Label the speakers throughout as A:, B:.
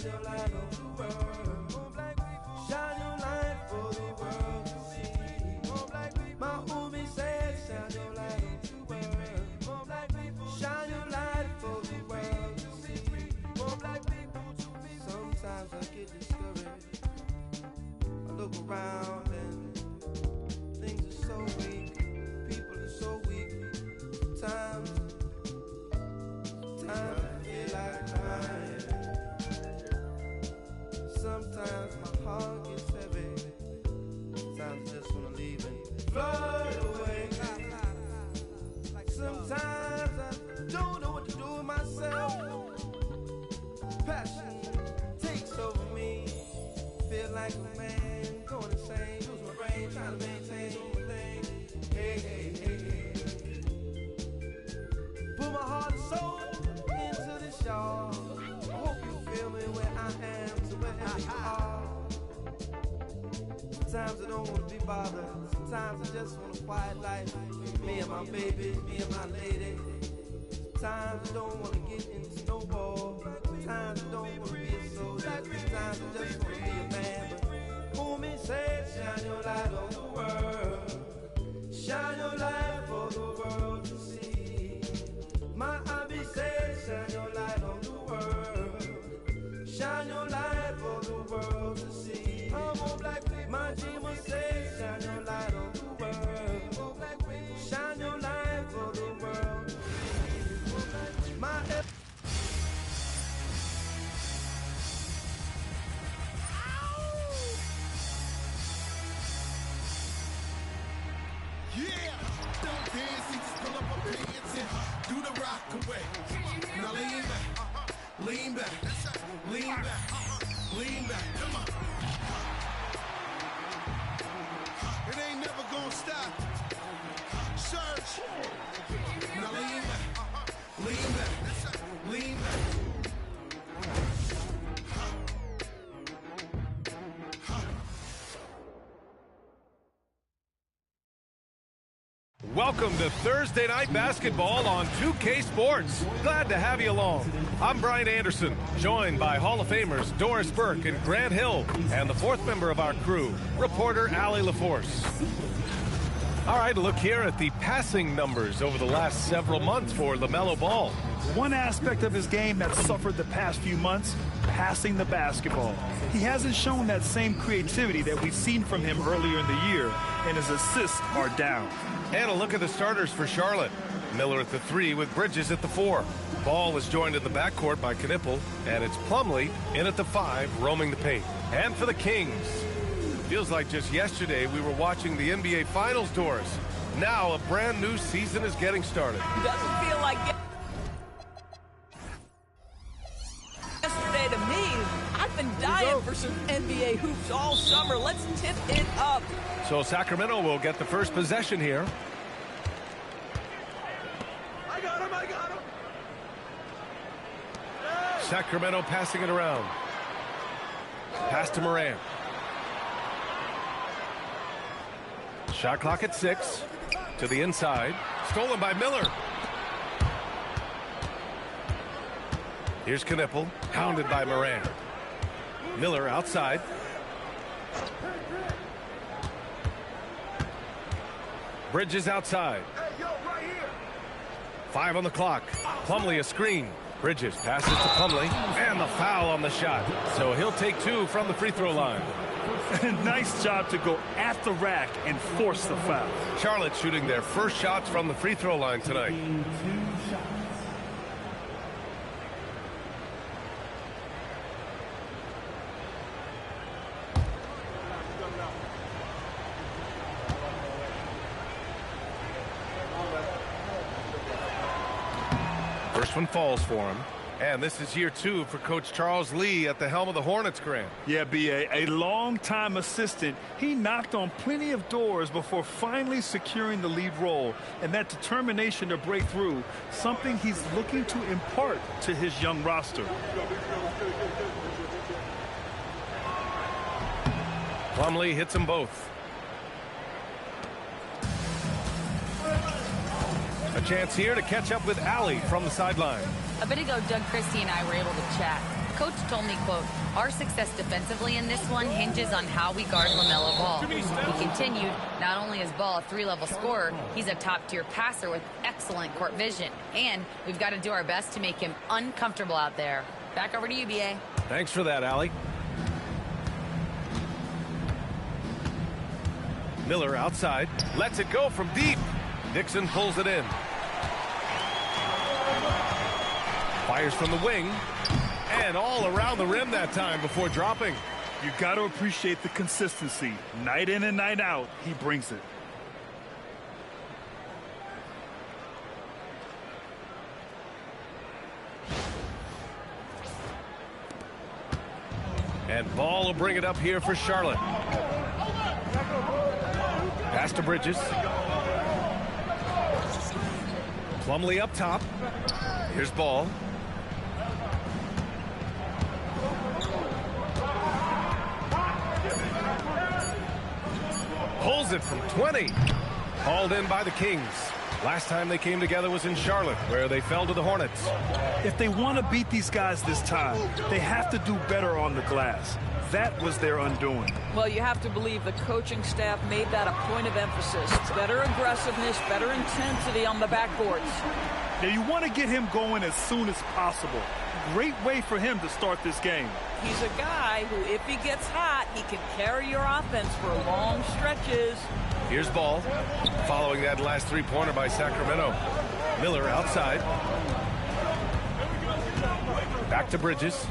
A: your light on the world. Shine your light for the world to see. My homie said, shine your light on the world. Shine your light for the world to see. Sometimes I get discouraged. I look around and things are so weak. People are so weak. Times I feel like crying. Sometimes my heart gets heavy. Sometimes I just wanna leave and float away. Sometimes I don't know what to do with myself. Passion takes over me. Feel like a man going insane. Lose my brain, trying to maintain my thing. Hey, hey, hey, hey. Put my heart and soul into this, y'all. I hope you feel me where I am, so wherever you are. Sometimes I don't want to be bothered. Sometimes I just want a quiet life. Me and my baby, me and my lady. Sometimes I don't want to get in snowball. Sometimes I don't want to be a soldier. Sometimes I just want to be a man. But homie said, shine your light on the world. Shine your light for the world to see. My hobby said, shine your light on the world. Shine your light for the world to see. My dreamer said, shine your light on the world. Shine your light for the world to see. My
B: yeah! Don't dance, just pull up my pants and do the rock away. Now lean back, lean back, lean back, lean back. Come on. It ain't never gonna stop. Surge. Now lean back, lean back, lean back.
C: Welcome to Thursday Night Basketball on 2K Sports. Glad to have you along. I'm Brian Anderson, joined by Hall of Famers Doris Burke and Grant Hill, and the fourth member of our crew, reporter Allie LaForce. All right, look here at the passing numbers over the last several months for LaMelo Ball.
D: One aspect of his game that suffered the past few months, passing the basketball. He hasn't shown that same creativity that we've seen from him earlier in the year, and his assists are down.
C: And a look at the starters for Charlotte. Miller at the 3 with Bridges at the 4. Ball is joined in the backcourt by Knipple, and it's Plumlee in at the 5, roaming the paint. And for the Kings, feels like just yesterday we were watching the NBA Finals, Doris. Now a brand new season is getting started.
E: Doesn't feel like yesterday to me. I've been dying for some NBA hoops all summer. Let's tip it up.
C: So Sacramento will get the first possession here.
A: I got him.
C: Sacramento passing it around. Pass to Morant. Shot clock at 6. To the inside. Stolen by Miller. Here's Knipple. Hounded by Morant. Miller outside. Bridges outside. 5 on the clock. Plumlee a screen. Bridges passes to Plumlee. And the foul on the shot. So he'll take 2 from the free throw line.
D: Nice job to go at the rack and force the foul.
C: Charlotte shooting their first shots from the free throw line tonight. First one falls for him. And this is year 2 for Coach Charles Lee at the helm of the Hornets, Grant.
D: Yeah, B.A., a long-time assistant. He knocked on plenty of doors before finally securing the lead role. And that determination to break through, something he's looking to impart to his young roster.
C: Plumlee hits them both. A chance here to catch up with Allie from the sideline.
F: A bit ago, Doug Christie and I were able to chat. Coach told me, quote, "Our success defensively in this one hinges on how we guard LaMelo Ball." He continued, "Not only is Ball a 3-level scorer, he's a top-tier passer with excellent court vision. And we've got to do our best to make him uncomfortable out there." Back over to you, B.A.
C: Thanks for that, Allie. Miller outside, lets it go from deep. Dixon pulls it in. Fires from the wing. And all around the rim that time before dropping.
D: You got to appreciate the consistency. Night in and night out, he brings it.
C: And Ball will bring it up here for Charlotte. Pass to Bridges. Plumlee up top. Here's Ball. Pulls it from 20. Hauled in by the Kings. Last time they came together was in Charlotte, where they fell to the Hornets.
D: If they want to beat these guys this time, they have to do better on the glass. That was their undoing.
E: Well, you have to believe the coaching staff made that a point of emphasis. Better aggressiveness, better intensity on the backboards.
D: Now you want to get him going as soon as possible. Great way for him to start this game.
E: He's a guy who, if he gets hot, he can carry your offense for long stretches.
C: Here's Ball. Following that last three-pointer by Sacramento. Miller outside. Back to Bridges.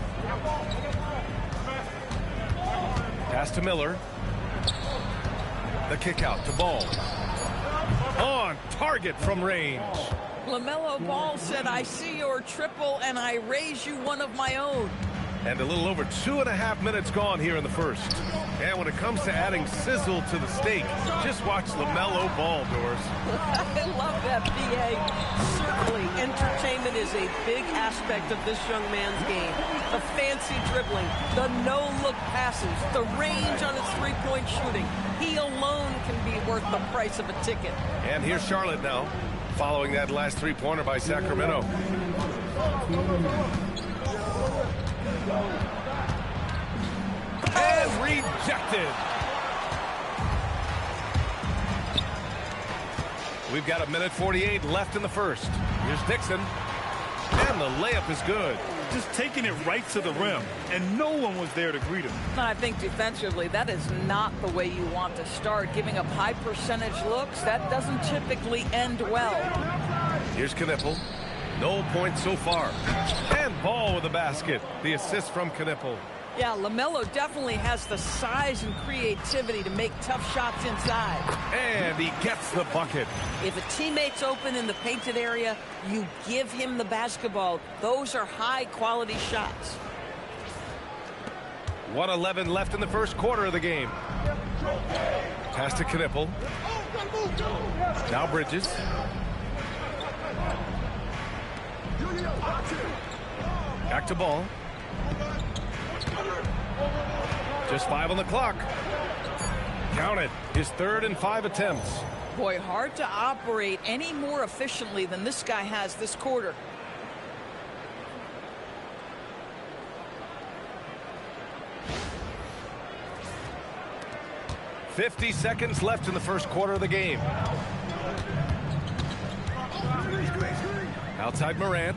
C: Pass to Miller. The kick out to Ball. On target from range.
E: LaMelo Ball said, "I see your triple and I raise you one of my own."
C: And a little over 2.5 minutes gone here in the first. And when it comes to adding sizzle to the steak, just watch LaMelo Ball, Doris.
E: I love that, B.A. Certainly, entertainment is a big aspect of this young man's game. The fancy dribbling, the no-look passes, the range on his three-point shooting. He alone can be worth the price of a ticket.
C: And here's Charlotte now, following that last three-pointer by Sacramento. And rejected. We've got 1:48 left in the first. Here's Dixon. And the layup is good.
D: Just taking it right to the rim, and no one was there to greet him.
E: I think defensively, that is not the way you want to start. Giving up high percentage looks, that doesn't typically end well.
C: Here's Knippel. No points so far. And Ball with the basket. The assist from Knippel.
E: Yeah, LaMelo definitely has the size and creativity to make tough shots inside.
C: And he gets the bucket.
E: If a teammate's open in the painted area, you give him the basketball. Those are high-quality shots.
C: 1:11 left in the first quarter of the game. Pass to Knippel. Now Bridges. Back to Ball. Just 5 on the clock. Count it. His 3rd and 5 attempts.
E: Boy, hard to operate any more efficiently than this guy has this quarter.
C: "50 seconds left in the first quarter of the game. Outside Morant.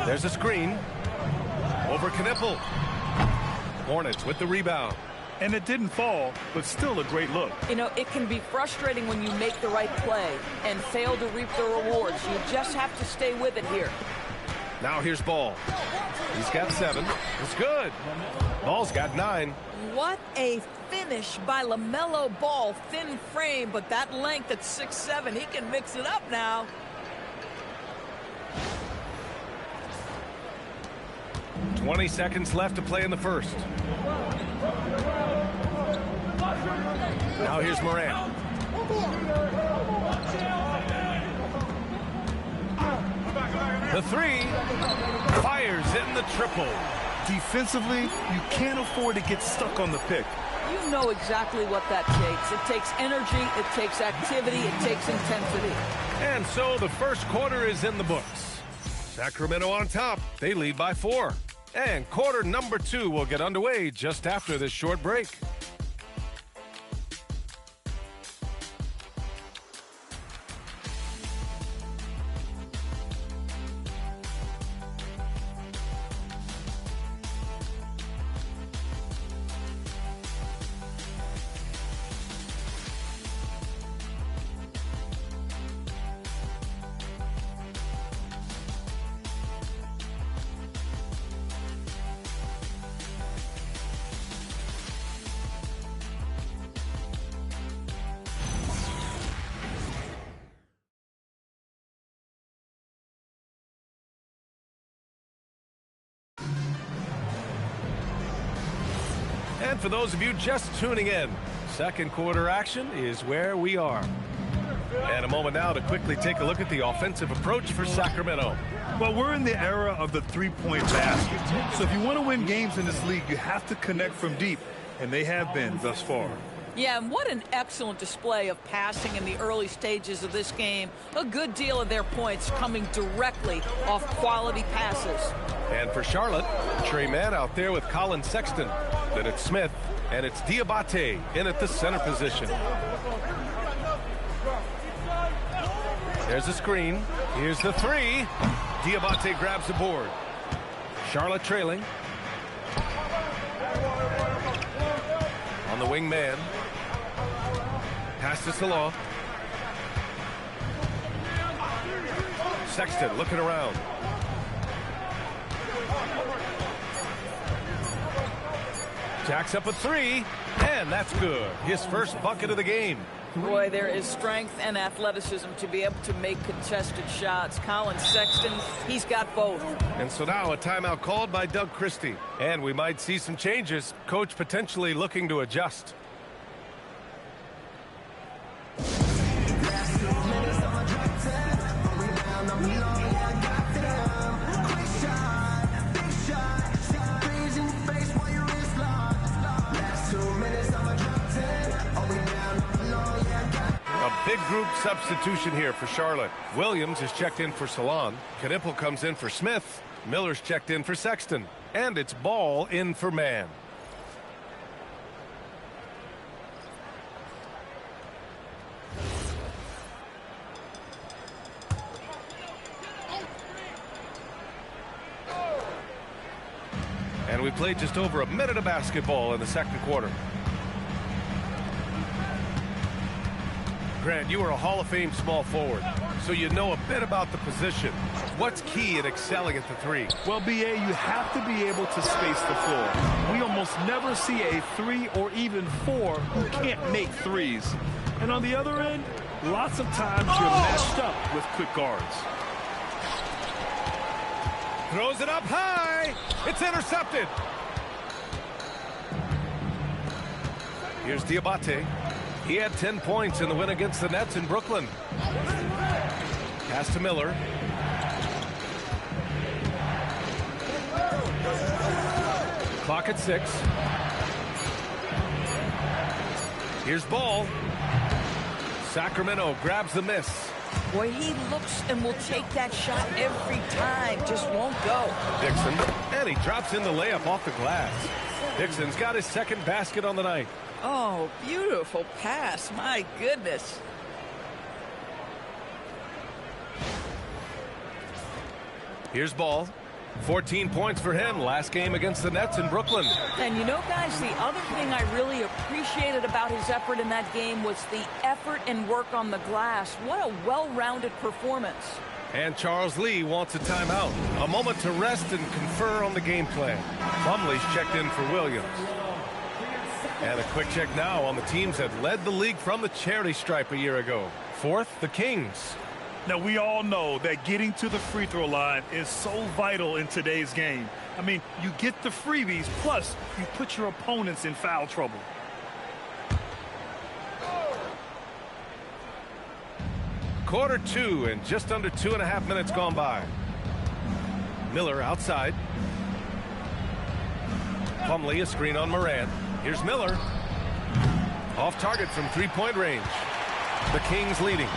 C: There's a screen. Over Knippel. Hornets with the rebound.
D: And it didn't fall, but still a great look.
E: You know, it can be frustrating when you make the right play and fail to reap the rewards. You just have to stay with it here.
C: Now here's Ball. He's got 7. It's good. Ball's got 9.
E: What a finish by LaMelo Ball. Thin frame, but that length at 6'7", he can mix it up now.
C: "20 seconds left to play in the first. Now here's Morant. The 3. Fires in the triple.
D: Defensively, you can't afford to get stuck on the pick.
E: You know exactly what that takes. It takes energy, it takes activity, it takes intensity.
C: And so the first quarter is in the books. Sacramento on top. They lead by 4. And quarter number 2 will get underway just after this short break. And for those of you just tuning in, second quarter action is where we are. And a moment now to quickly take a look at the offensive approach for Sacramento.
D: Well, we're in the era of the three-point basket. So if you want to win games in this league, you have to connect from deep, and they have been thus far.
E: Yeah, and what an excellent display of passing in the early stages of this game. A good deal of their points coming directly off quality passes.
C: And for Charlotte, Trey Mann out there with Colin Sexton. Then it's Smith, and it's Diabate in at the center position. There's a screen. Here's the 3. Diabate grabs the board. Charlotte trailing. On the wing man. Pass to Salah. Sexton looking around. Jacks up a 3, and that's good. His first bucket of the game.
E: Boy, there is strength and athleticism to be able to make contested shots. Colin Sexton, he's got both.
C: And so now a timeout called by Doug Christie. And we might see some changes. Coach potentially looking to adjust. A big group substitution here for Charlotte. Williams is checked in for Salon. Knipple comes in for Smith. Miller's checked in for Sexton. And it's Ball in for Mann. And we played just over a minute of basketball in the second quarter. Grant, you are a Hall of Fame small forward, so you know a bit about the position. What's key in excelling at the 3?
D: Well, BA, you have to be able to space the floor. We almost never see a 3 or even 4 who can't make threes. And on the other end, lots of times you're matched up with quick guards.
C: Throws it up high. It's intercepted. Here's Diabate. He had 10 points in the win against the Nets in Brooklyn. Pass to Miller. Clock at 6. Here's Ball. Sacramento grabs the miss.
E: Boy, he looks and will take that shot every time. Just won't go.
C: Dixon. And he drops in the layup off the glass. Dixon's got his second basket on the night.
E: Oh, beautiful pass. My goodness.
C: Here's Ball. 14 points for him last game against the Nets in Brooklyn.
E: And you know, guys, the other thing I really appreciated about his effort in that game was the effort and work on the glass. What a well-rounded performance.
C: And Charles Lee wants a timeout. A moment to rest and confer on the game plan. Plumlee's checked in for Williams. And a quick check now on the teams that led the league from the charity stripe a year ago. Fourth, the Kings.
D: Now, we all know that getting to the free throw line is so vital in today's game. I mean, you get the freebies, plus you put your opponents in foul trouble.
C: Quarter 2 and just under 2.5 minutes gone by. Miller outside. Plumlee, a screen on Morant. Here's Miller. Off target from three-point range. The Kings leading.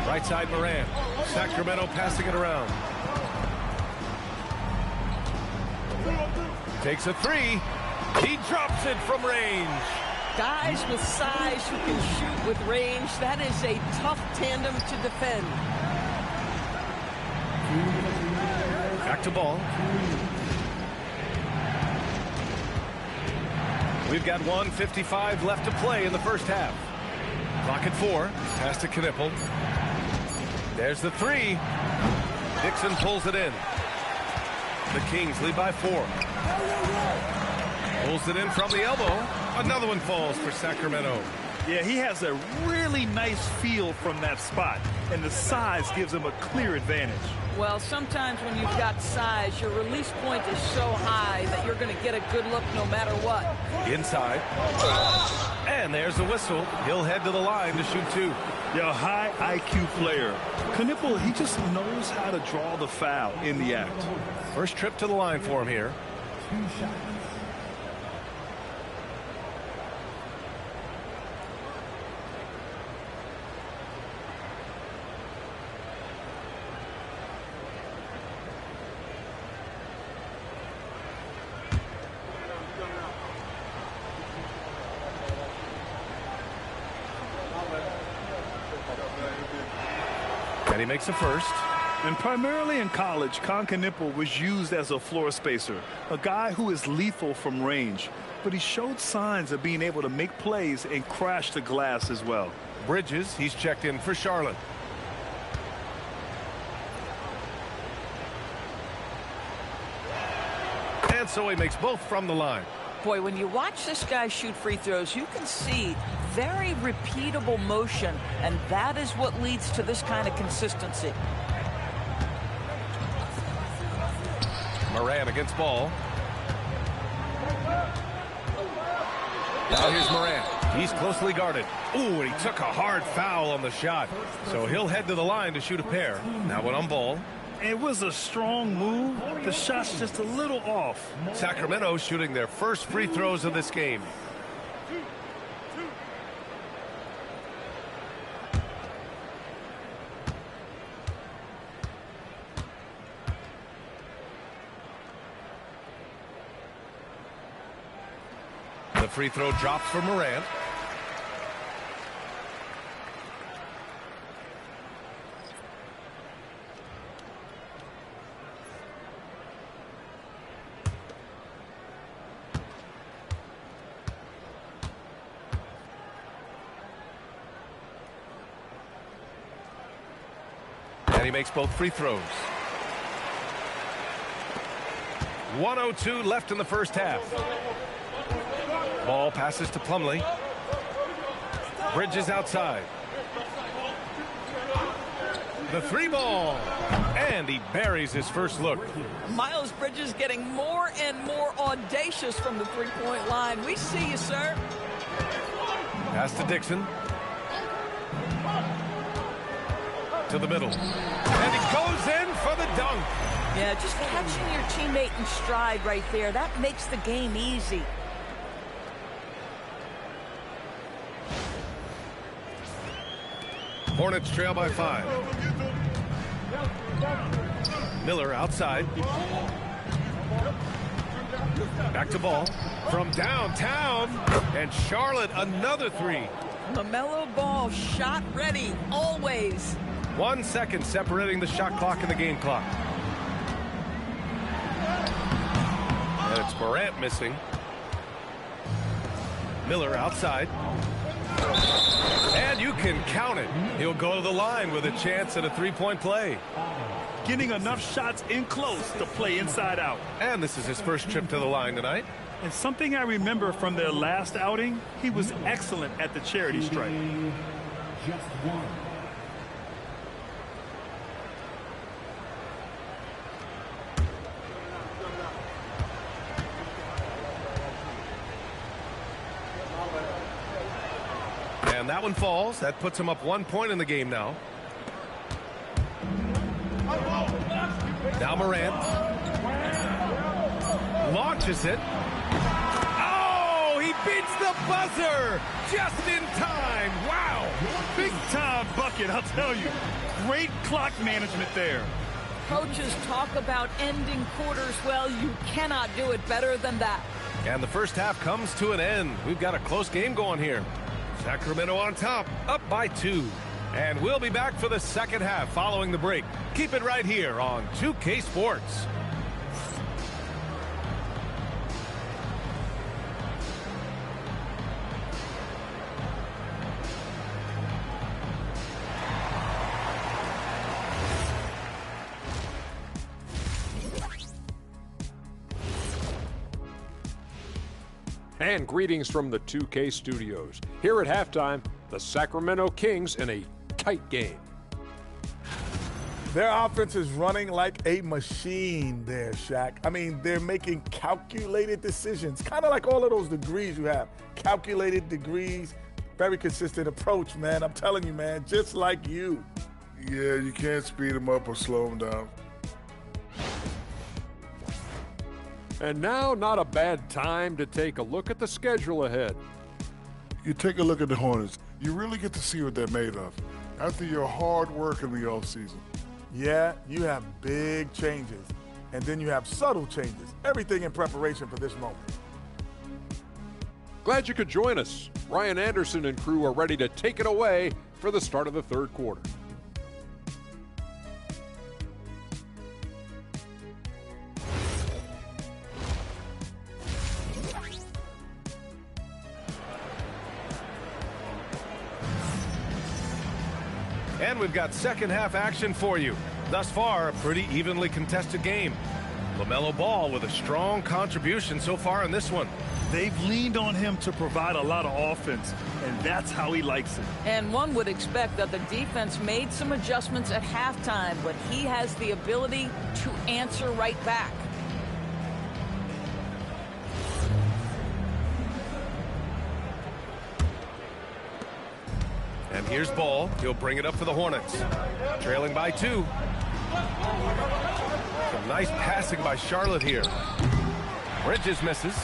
C: Right side Moran. Sacramento passing it around. Takes a three. He drops it from range.
E: Guys with size who can shoot with range, that is a tough tandem to defend.
C: Back to ball. We've got 1:55 left to play in the first half. Clock at 4. Pass to Knipple. There's the three. Dixon pulls it in. The Kings lead by 4. Pulls it in from the elbow. Another one falls for Sacramento.
D: Yeah, he has a really nice feel from that spot, and the size gives him a clear advantage.
E: Well, sometimes when you've got size, your release point is so high that you're going to get a good look no matter what.
C: Inside. And there's the whistle. He'll head to the line to shoot 2.
D: Yeah, high IQ player. Knipple, he just knows how to draw the foul in the act.
C: First trip to the line for him here. And he makes a first.
D: And primarily in college, Knipple was used as a floor spacer, a guy who is lethal from range. But he showed signs of being able to make plays and crash the glass as well.
C: Bridges, he's checked in for Charlotte. And so he makes both from the line.
E: Boy, when you watch this guy shoot free throws, you can see very repeatable motion, and that is what leads to this kind of consistency.
C: Moran against ball. Now here's Moran. He's closely guarded. Ooh, and he took a hard foul on the shot. So he'll head to the line to shoot a pair. Now one on ball.
D: It was a strong move. The shot's just a little off.
C: Sacramento shooting their first free throws of this game. The free throw drops for Morant. And he makes both free throws. 1:02 left in the first half. Ball passes to Plumlee. Bridges outside. The three ball. And he buries his first look.
E: Miles Bridges getting more and more audacious from the three-point line. We see you, sir.
C: Pass to Dixon. To the middle. And he goes in for the dunk.
E: Yeah, just catching your teammate in stride right there. That makes the game easy.
C: Hornets trail by 5. Miller outside. Back to ball. From downtown. And Charlotte another three.
E: LaMelo Ball shot ready, always.
C: 1 second separating the shot clock and the game clock. And it's Morant missing. Miller outside. And you can count it. He'll go to the line with a chance at a three-point play.
D: Getting enough shots in close to play inside out.
C: And this is his first trip to the line tonight.
D: And something I remember from their last outing, he was excellent at the charity stripe.
G: Just one.
C: And that one falls. That puts him up 1 point in the game now. Now Morant launches it. Oh, he beats the buzzer just in time. Wow.
D: Big time bucket, I'll tell you, great clock management there.
H: Coaches talk about ending quarters. Well, you cannot do it better than that.
C: And the first half comes to an end. We've got a close game going here. Sacramento on top, up by 2. And we'll be back for the second half following the break. Keep it right here on 2K Sports.
I: And greetings from the 2K studios. Here at halftime, the Sacramento Kings in a tight game.
J: Their offense is running like a machine there, Shaq. I mean, they're making calculated decisions, kind of like all of those degrees you have. Calculated degrees, very consistent approach, man. I'm telling you, man, just like you.
K: Yeah, you can't speed them up or slow them down.
I: And now, not a bad time to take a look at the schedule ahead.
K: You take a look at the Hornets, you really get to see what they're made of after your hard work in the offseason.
J: Yeah, you have big changes, and then you have subtle changes. Everything in preparation for this moment.
I: Glad you could join us. Ryan Anderson and crew are ready to take it away for the start of the third quarter.
C: And we've got second half action for you. Thus far, a pretty evenly contested game. LaMelo Ball with a strong contribution so far in this one.
D: They've leaned on him to provide a lot of offense, and that's how he likes it.
H: And one would expect that the defense made some adjustments at halftime, but he has the ability to answer right back.
C: And here's Ball. He'll bring it up for the Hornets. Trailing by 2. Some nice passing by Charlotte here. Bridges misses.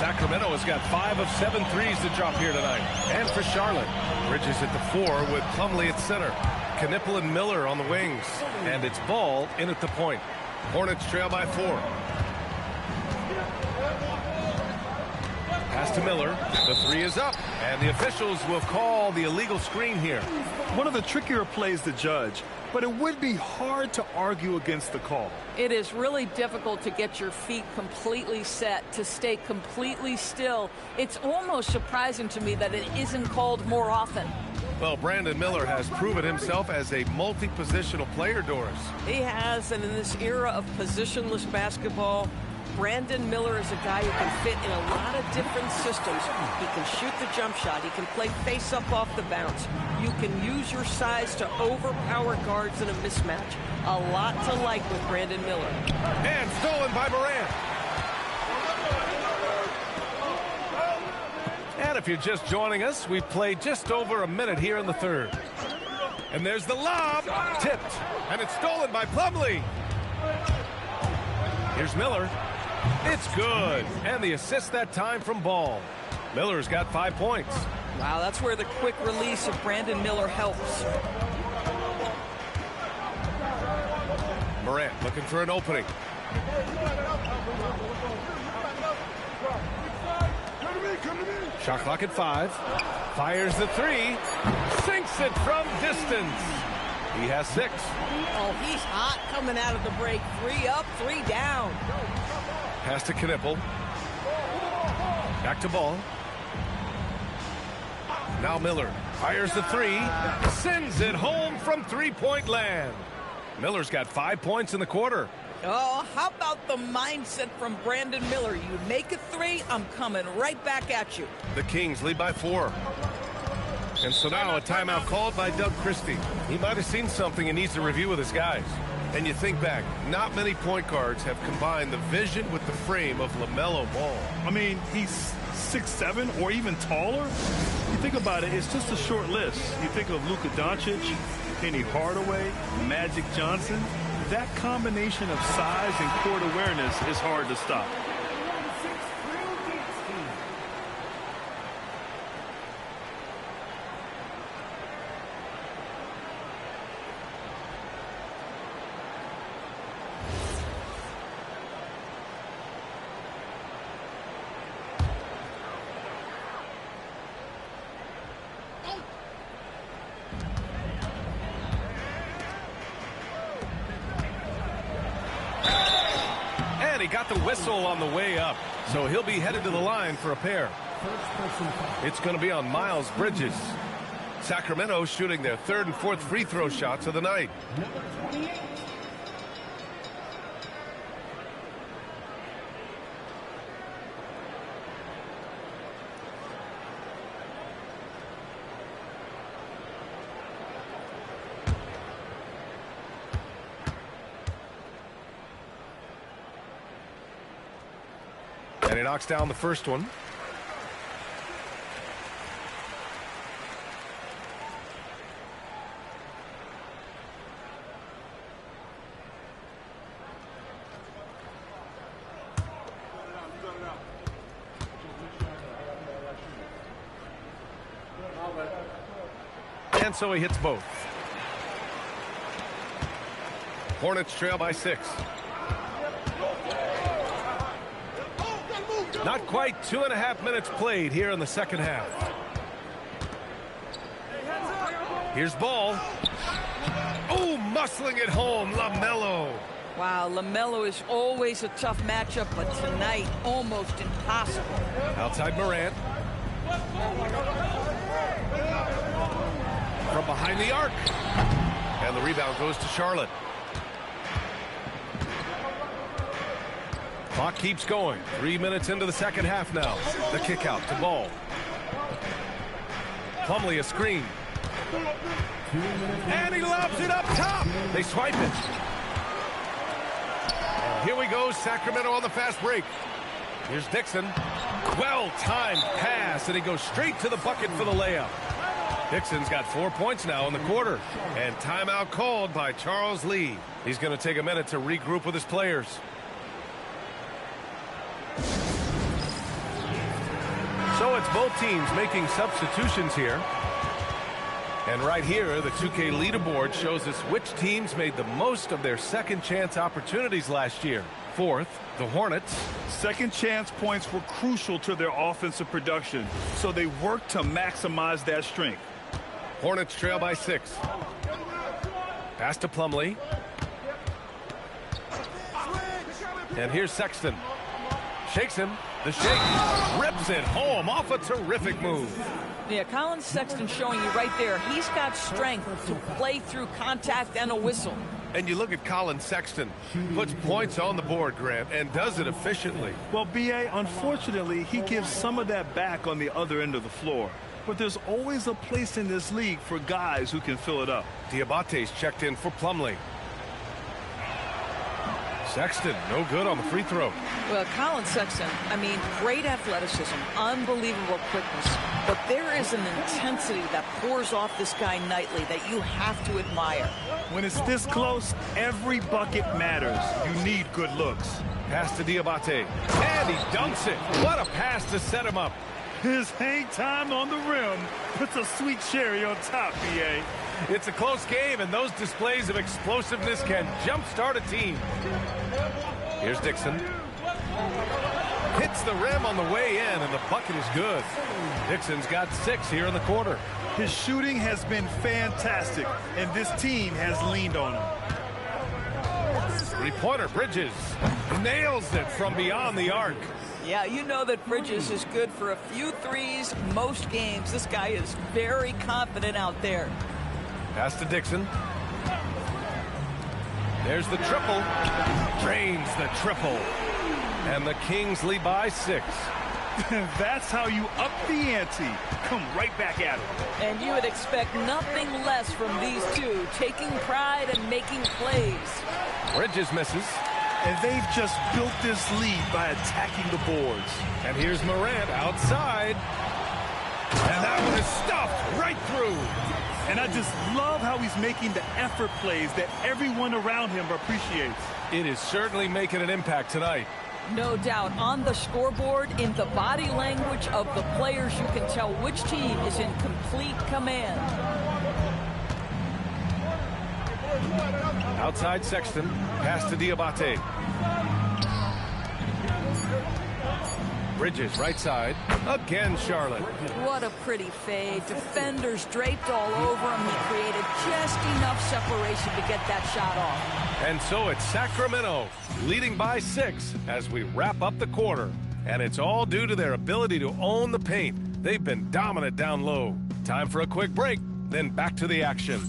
C: Sacramento has got 5 of 7 threes to drop here tonight. And for Charlotte, Bridges at the 4 with Plumlee at center. Knipple and Miller on the wings. And it's Ball in at the point. Hornets trail by 4. Pass to Miller. The 3 is up. And the officials will call the illegal screen here.
D: One of the trickier plays to judge, but it would be hard to argue against the call.
H: It is really difficult to get your feet completely set, to stay completely still. It's almost surprising to me that it isn't called more often.
C: Well, Brandon Miller has proven himself as a multi-positional player, Doris.
E: He has, and in this era of positionless basketball, Brandon Miller is a guy who can fit in a lot of different systems. He can shoot the jump shot. He can play face-up off the bounce. You can use your size to overpower guards in a mismatch. A lot to like with Brandon Miller.
C: And stolen by Morant. And if you're just joining us, we've played just over a minute here in the third. And there's the lob. Tipped. And it's stolen by Plumlee. Here's Miller. It's good. And the assist that time from Ball. Miller's got 5 points.
E: Wow, that's where the quick release of Brandon Miller helps.
C: Morant looking for an opening. Shot clock at 5. Fires the 3. Sinks it from distance. He has 6.
E: Oh, he's hot coming out of the break. 3 up, 3 down.
C: Pass to Knipple. Back to Ball. Now Miller fires the 3. Sends it home from three-point land. Miller's got 5 points in the quarter.
E: Oh, how about the mindset from Brandon Miller? You make a 3, I'm coming right back at you.
C: The Kings lead by 4. And so now a timeout called by Doug Christie. He might have seen something and needs to review with his guys. And you think back, not many point guards have combined the vision with the frame of LaMelo Ball.
D: I mean, he's 6'7" or even taller. You think about it, it's just a short list. You think of Luka Doncic, Penny Hardaway, Magic Johnson. That combination of size and court awareness is hard to stop.
C: got the whistle on the way up, so he'll be headed to the line for a pair. It's going to be on Miles Bridges. Sacramento shooting their third and fourth free throw shots of the night.
G: Number 28.
C: And he knocks down the first one. And so he hits both. Hornets trail by 6. Not quite 2.5 minutes played here in the second half. Here's ball. Oh, muscling it home, LaMelo.
H: Wow, LaMelo is always a tough matchup, but tonight almost impossible.
C: Outside Morant. From behind the arc. And the rebound goes to Charlotte. Clock keeps going. 3 minutes into the second half now. The kick out to Ball. Plumlee a screen. And he lobs it up top. They swipe it. And here we go, Sacramento on the fast break. Here's Dixon. Well-timed pass, and he goes straight to the bucket for the layup. Dixon's got 4 points now in the quarter. And timeout called by Charles Lee. He's going to take a minute to regroup with his players. So it's both teams making substitutions here. And right here, the 2K leaderboard shows us which teams made the most of their second chance opportunities last year. Fourth, the Hornets.
D: Second chance points were crucial to their offensive production, so they worked to maximize that strength.
C: Hornets trail by 6. Pass to Plumlee. And here's Sexton. Shakes him. The shake. Rips it home off a terrific move.
H: Yeah, Colin Sexton showing you right there. He's got strength to play through contact and a whistle.
C: And you look at Colin Sexton. Puts points on the board, Grant, and does it efficiently.
D: Well, B.A., unfortunately, he gives some of that back on the other end of the floor. But there's always a place in this league for guys who can fill it up.
C: Diabate's checked in for Plumlee. Sexton, no good on the free throw.
H: Well, Colin Sexton, I mean, great athleticism, unbelievable quickness. But there is an intensity that pours off this guy nightly that you have to admire.
D: When it's this close, every bucket matters. You need good looks.
C: Pass to Diabate. And he dunks it. What a pass to set him up.
D: His hang time on the rim puts a sweet cherry on top, B.A.
C: It's a close game, and those displays of explosiveness can jumpstart a team. Here's Dixon. Hits the rim on the way in, and the bucket is good. Dixon's got 6 here in the quarter.
D: His shooting has been fantastic, and this team has leaned on him.
C: Three-pointer, Bridges. Nails it from beyond the arc.
H: Yeah, you know that Bridges is good for a few threes most games. This guy is very confident out there.
C: Pass to Dixon. There's the triple. Drains the triple. And the Kings lead by 6.
D: That's how you up the ante. Come right back at it.
H: And you would expect nothing less from these two, taking pride and making plays.
C: Bridges misses.
D: And they've just built this lead by attacking the boards.
C: And here's Morant outside. And that one is stuffed right through.
D: And I just love how he's making the effort plays that everyone around him appreciates.
C: It is certainly making an impact tonight.
H: No doubt. On the scoreboard, in the body language of the players, you can tell which team is in complete command.
C: Outside Sexton. Pass to Diabate. Bridges right side. Again, Charlotte.
H: What a pretty fade. Defenders draped all over him. He created just enough separation to get that shot off.
C: And so it's Sacramento leading by 6 as we wrap up the quarter. And it's all due to their ability to own the paint. They've been dominant down low. Time for a quick break, then back to the action.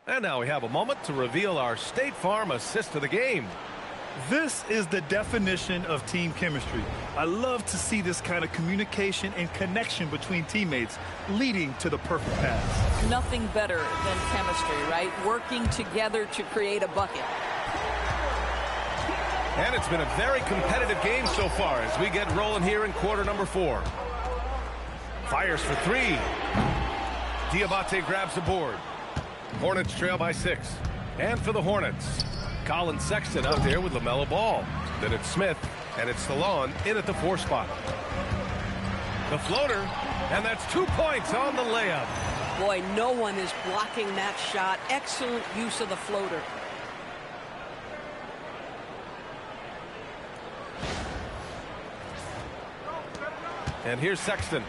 C: And now we have a moment to reveal our State Farm assist of the game.
D: This is the definition of team chemistry. I love to see this kind of communication and connection between teammates leading to the perfect pass.
H: Nothing better than chemistry, right? Working together to create a bucket.
C: And it's been a very competitive game so far as we get rolling here in quarter number 4. Fires for 3. Diabate grabs the board. Hornets trail by 6. And for the Hornets, Colin Sexton out there with LaMelo Ball. Then it's Smith, and it's Stallone in at the 4 spot. The floater, and that's 2 points on the layup.
E: Boy, no one is blocking that shot. Excellent use of the floater.
C: And here's Sexton.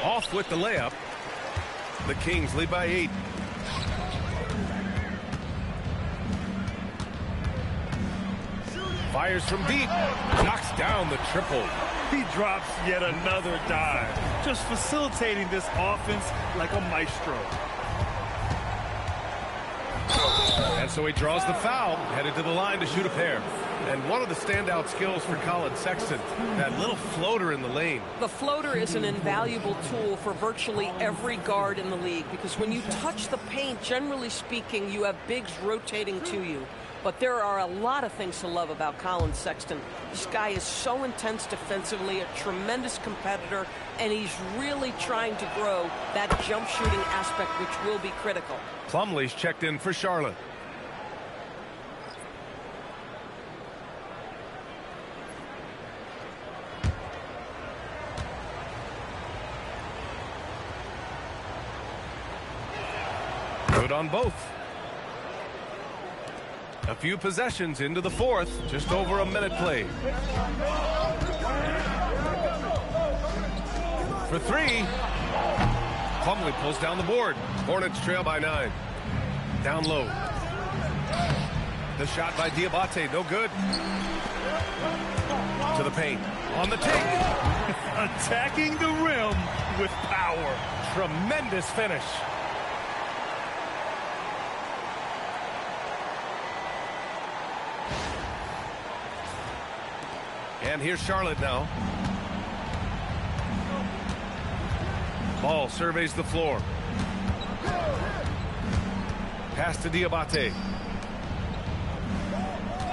C: Off with the layup. The Kings lead by 8. Fires from deep. Knocks down the triple.
D: He drops yet another dive, just facilitating this offense like a maestro.
C: And so he draws the foul, headed to the line to shoot a pair. And one of the standout skills for Colin Sexton, that little floater in the lane.
E: The floater is an invaluable tool for virtually every guard in the league because when you touch the paint, generally speaking, you have bigs rotating to you. But there are a lot of things to love about Colin Sexton. This guy is so intense defensively, a tremendous competitor, and he's really trying to grow that jump shooting aspect, which will be critical.
C: Plumlee's checked in for Charlotte. Good on both. A few possessions into the 4th, just over a minute played. For 3. Plumlee pulls down the board. Hornets trail by 9. Down low. The shot by Diabate, no good. To the paint. On the take.
D: Attacking the rim with power.
C: Tremendous finish. And here's Charlotte now. Ball surveys the floor. Pass to Diabate.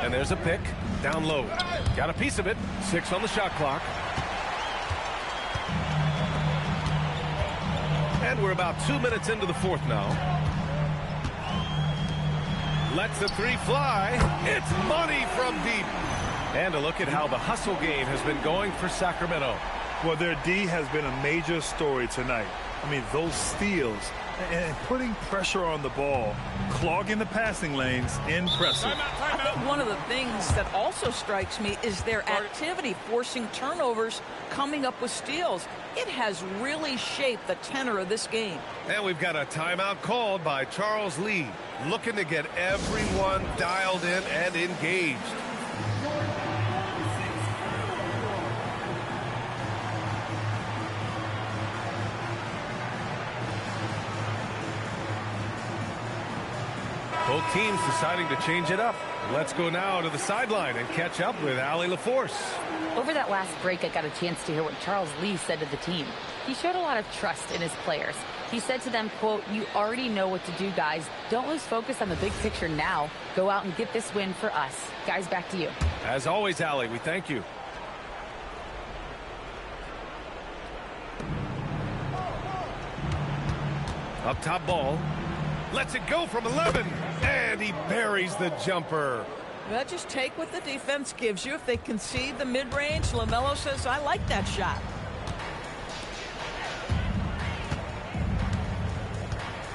C: And there's a pick. Down low. Got a piece of it. 6 on the shot clock. And we're about 2 minutes into the 4th now. Lets the 3 fly. It's money from deep. And a look at how the hustle game has been going for Sacramento.
D: Well, their D has been a major story tonight. I mean, those steals and putting pressure on the ball, clogging the passing lanes, impressive.
H: I think one of the things that also strikes me is their activity, forcing turnovers, coming up with steals. It has really shaped the tenor of this game.
C: And we've got a timeout called by Charles Lee, looking to get everyone dialed in and engaged. Both teams deciding to change it up. Let's go now to the sideline and catch up with Allie LaForce.
F: Over that last break, I got a chance to hear what Charles Lee said to the team. He showed a lot of trust in his players. He said to them, quote, "You already know what to do, guys. Don't lose focus on the big picture now. Go out and get this win for us." Guys, back to you.
C: As always, Allie, we thank you. Up top ball. Lets it go from 11. And he buries the jumper.
H: Well, just take what the defense gives you. If they concede the mid-range, LaMelo says, I like that shot.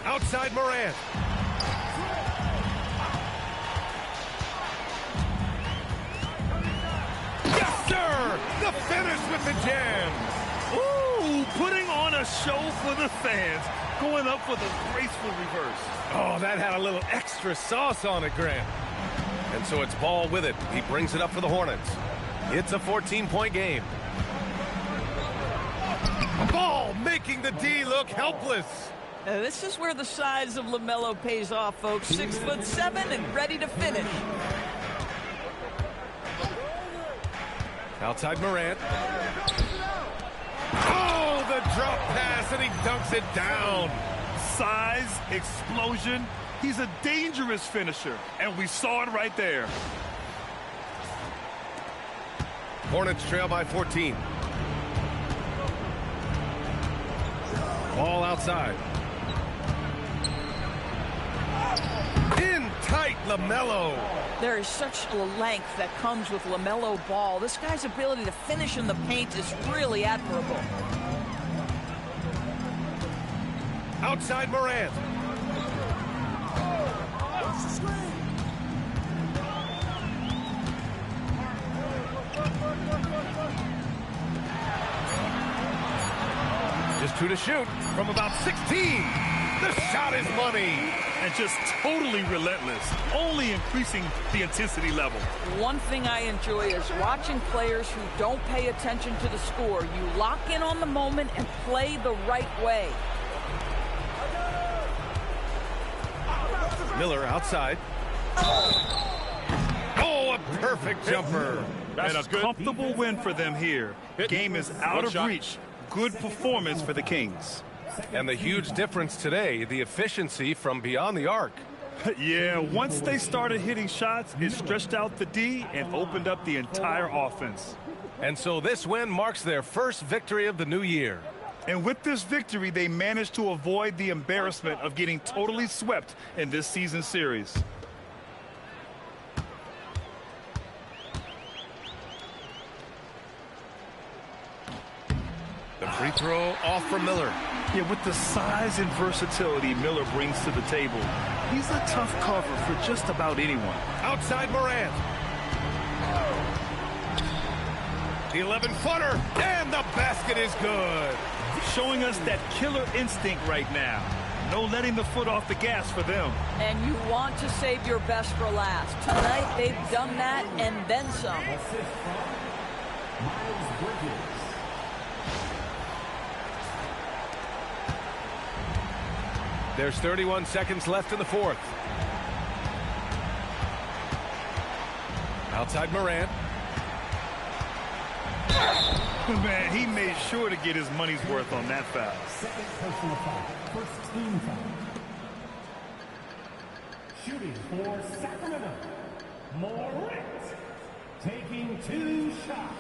C: Outside Morant. Yes, sir! The finish with the jam.
D: Ooh, putting on a show for the fans. Going up with a graceful reverse.
C: Oh, that had a little extra sauce on it, Grant. And so it's Ball with it. He brings it up for the Hornets. It's a 14-point game. Ball making the D look helpless.
H: This is where the size of LaMelo pays off, folks. 6'7" and ready to finish.
C: Outside Morant. Oh, the drop pass, and he dunks it down.
D: Size, explosion. He's a dangerous finisher, and we saw it right there.
C: Hornets trail by 14. Ball outside. In tight, LaMelo.
H: There is such a length that comes with LaMelo Ball. This guy's ability to finish in the paint is really admirable.
C: Outside Morant. Just 2 to shoot from about 16. The shot is money.
D: And just totally relentless, only increasing the intensity level.
H: One thing I enjoy is watching players who don't pay attention to the score. You lock in on the moment and play the right way.
C: Miller outside. Oh, a perfect jumper.
D: And a comfortable win for them here. Game is out of reach. Good performance for the Kings.
C: And the huge difference today, the efficiency from beyond the arc.
D: Yeah, once they started hitting shots, it stretched out the D and opened up the entire offense.
C: And so this win marks their first victory of the new year.
D: And with this victory, they managed to avoid the embarrassment of getting totally swept in this season series.
C: The free throw off for Miller.
D: Yeah, with the size and versatility Miller brings to the table, he's a tough cover for just about anyone.
C: Outside Morant. The 11-footer, and the basket is good.
D: Showing us that killer instinct right now. No letting the foot off the gas for them.
H: And you want to save your best for last. Tonight, they've done that and then some.
C: There's 31 seconds left in the fourth. Outside Morant.
D: Man, he made sure to get his money's worth on that foul.
G: Second personal foul. First team foul. Shooting for Sacramento. Morant. Taking 2 shots.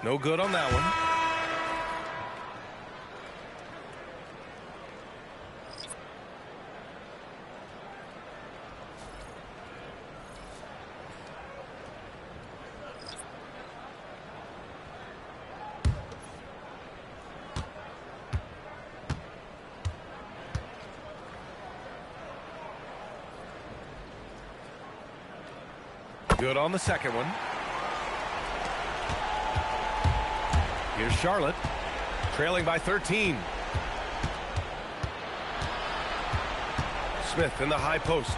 C: No good on that one. Good on the second one. Here's Charlotte, trailing by 13. Smith in the high post.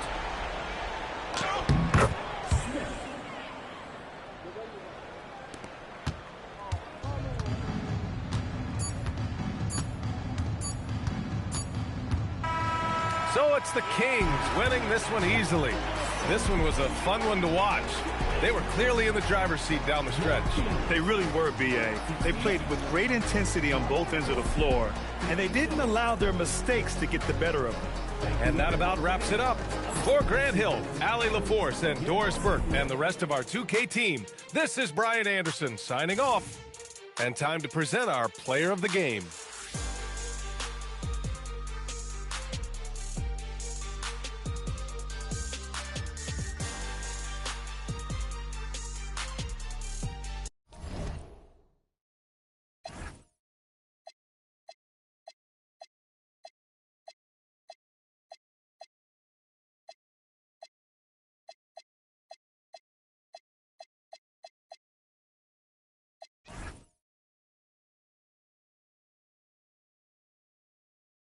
C: So it's the Kings winning this one easily. This one was a fun one to watch. They were clearly in the driver's seat down the stretch.
D: They really were, B.A. They played with great intensity on both ends of the floor, and they didn't allow their mistakes to get the better of them.
C: And that about wraps it up. For Grant Hill, Allie LaForce, and Doris Burke, and the rest of our 2K team, this is Brian Anderson signing off. And time to present our player of the game.